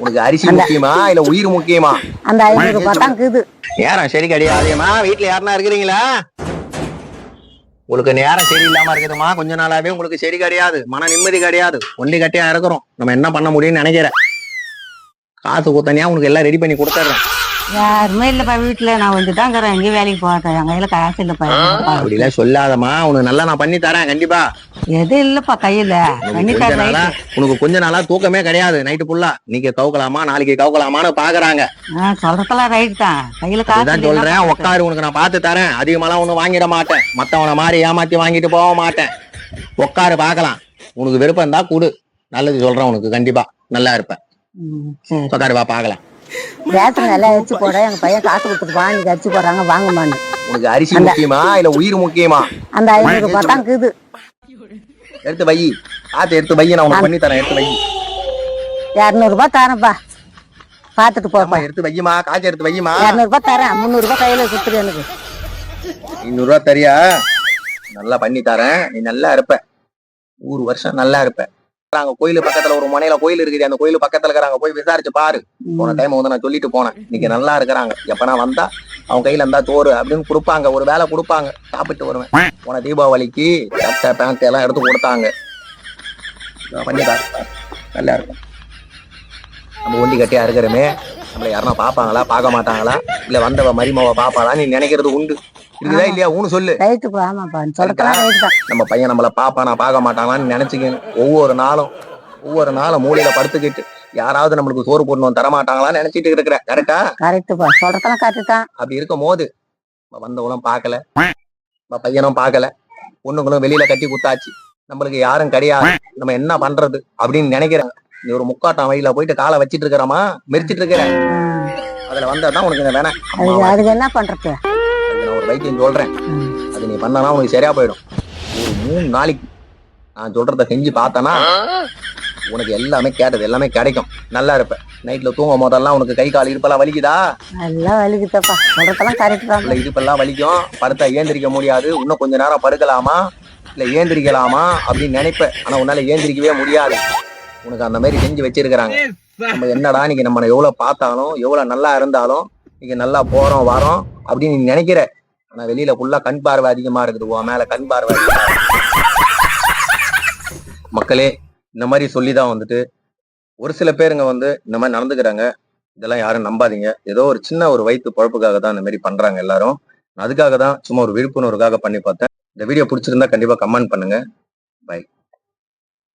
உனக்கு அரிசி முக்கியமா இல்ல உயிர் முக்கியமா? அந்த 500 ரூபாய் தான் இருக்குது. நேரம் சரி கிடையாதுமா. வீட்டுல யாருன்னா இருக்கிறீங்களா? உங்களுக்கு நேரம் சரியில்லாம இருக்குதுமா. கொஞ்ச நாளாவே உங்களுக்கு சரி கிடையாது, மன நிம்மதி கிடையாது, ஒண்டி கட்டியா இருக்கிறோம். நம்ம என்ன பண்ண முடியும்னு நினைக்கிறேன். காசு கூத்தனியா உனக்கு எல்லாம் ரெடி பண்ணி கொடுத்துட்றேன். யாருமே இல்லப்பா வீட்டுல, நான் வந்துதான் இருக்கிறேன். எங்கேயும் வேலைக்கு போறேன், என் கையில காசு இல்லப்பா. அப்படி எல்லாம் சொல்லாதமா. உனக்கு நல்லா நான் பண்ணி தரேன் கண்டிப்பா. எது இல்லப்பா கையில பண்ணி தரேன். உனக்கு கொஞ்ச நாளா தூக்கமே கிடையாது. நைட்டு ஃபுல்லா நீங்க கவுக்கலாமா நாளைக்கு கவுக்கலாமான்னு பாக்குறாங்க. சொல்றதெல்லாம் ரைட் தான். கையில காசு தான் சொல்றேன். உட்காரு, உனக்கு நான் பார்த்து தரேன். அதிகமாலாம் ஒண்ணு வாங்கிட மாட்டேன். மத்தவனை மாதிரி ஏமாத்தி வாங்கிட்டு போக மாட்டேன். உட்காரு பாக்கலாம். உனக்கு விருப்பம் இருந்தா கூடு. நல்லது சொல்றேன் உனக்கு, கண்டிப்பா நல்லா இருப்பேன். உட்காரு வா பாக்கலாம். ரேஷன் எல்லாம் அரிச்சு போட எங்க பையன் காசு கொடுத்துட்டு வாங்கி அரிச்சு போடுறாங்க, வாங்கமான்னு. உனக்கு அரிசி முக்கியமா இல்ல உயிர் முக்கியமா? அந்த 500 ரூபாய் தான் இருக்குது. எடுத்து வை. காசு எடுத்து வை, நான் உனக்கு பண்ணி தரேன். எடுத்து வை. 200 ரூபாய் தரேன்ப்பா, பாத்துட்டு போப்பா. எடுத்து வையுமா, காசு எடுத்து வையுமா. 200 ரூபாய் தரேன், 300 ரூபாய் கையில கொடுத்துரு எனக்கு. 200 ரூபாய் தரியா? நல்லா பண்ணி தரேன். நீ நல்லா இருப்ப, 1 வருஷம் நல்லா இருப்ப. அங்க கோயிலு பக்கத்துல ஒரு மனையில கோயில் இருக்குது. அந்த கோயிலு பக்கத்துல இருக்கிறாங்க, போய் விசாரிச்சு பாரு. போன டைம் வந்து நான் சொல்லிட்டு போனேன். இன்னைக்கு நல்லா இருக்கிறாங்க. எப்ப நான் வந்தா அவங்க கையில இருந்தா சோறு அப்படின்னு கொடுப்பாங்க, ஒரு வேலை கொடுப்பாங்க, சாப்பிட்டு வருவேன். போன தீபாவளிக்கு சட்டை பேண்ட் எல்லாம் எடுத்து கொடுத்தாங்க. பண்ணிட்டாரு, நல்லா இருக்கும். நம்ம ஒண்டி கட்டியா இருக்கிறோமே, நம்மள யாருன்னா பாப்பாங்களா பார்க்க மாட்டாங்களா, இல்ல வந்தவ மரிமாவ பாப்பாளா நீ நினைக்கிறது உண்டு இருக்குதா இல்லையா? ஊன்னு சொல்லு. நம்ம பையன் நம்மள பாப்பானா பார்க்க மாட்டாங்களான்னு நினைச்சுக்கணும். ஒவ்வொரு நாளும் மூலையில படுத்துக்கிட்டு யாராவது நம்மளுக்கு சோறு போடணும் தரமாட்டாங்களான்னு நினைச்சிட்டு இருக்கிற. கரெக்டா? அப்படி இருக்கும் போது வந்தவங்களும் பாக்கல, பையனும் பாக்கல, பொண்ணுங்களும் வெளியில கட்டி குத்தாச்சு, நம்மளுக்கு யாரும் கிடையாது, நம்ம என்ன பண்றது அப்படின்னு நினைக்கிறாங்க. நீ ஒரு முக்காட்டான் வழியில போயிட்டு காலை வச்சிட்டு இருக்கிறமா, மெரிச்சிட்டு இருக்கிற. அதுல வந்தாதான் உனக்கு இந்த வேணாம். அதுக்கு என்ன பண்றது? நான் ஒரு வைத்தியம் சொல்றேன், அது நீ பண்ணனா உனக்கு சரியா போயிடும். ஒரு 3 நாளைக்கு நான் சொல்றத செஞ்சு பார்த்தனா உனக்கு எல்லாமே கேட்டது எல்லாமே கிடைக்கும். நல்லா இருப்ப. நைட்ல தூங்கும் போதெல்லாம் உனக்கு கை கால் இடுப்பெல்லாம் வலிக்குதா? எல்லாம் வலிக்குதப்பா, சொல்றதெல்லாம் கரெக்ட் தான். இடுப்பெல்லாம் வலிக்கும், படுத்தா ஏந்திரிக்க முடியாது. இன்னும் கொஞ்ச நேரம் படுக்கலாமா இல்ல ஏந்திரிக்கலாமா அப்படின்னு நினைப்ப. ஆனா உன்னால ஏந்திரிக்கவே முடியாது. உனக்கு அந்த மாதிரி செஞ்சு வச்சிருக்கிறாங்க. நம்ம என்னடா நீங்க நம்ம எவ்வளவு பார்த்தாலும் எவ்வளவு நல்லா இருந்தாலும் நீங்க நல்லா போறோம் வரோம் அப்படின்னு நீ நினைக்கிற. ஆனா வெளியில ஃபுல்லா கண் பார்வை அதிகமா இருக்குது. உன் மேல கண் பார்வை. மக்களே, இந்த மாதிரி சொல்லிதான் வந்துட்டு ஒரு சில பேருங்க வந்து இந்த மாதிரி நடந்துக்கிறாங்க. இதெல்லாம் யாரும் நம்பாதீங்க. ஏதோ ஒரு சின்ன ஒரு வயிற்று பொழப்புக்காக தான் இந்த மாதிரி பண்றாங்க எல்லாரும். அதுக்காக தான் சும்மா ஒரு விழிப்புணர்வுக்காக பண்ணி பார்த்தேன். இந்த வீடியோ பிடிச்சிருந்தா கண்டிப்பா கமெண்ட் பண்ணுங்க. பை.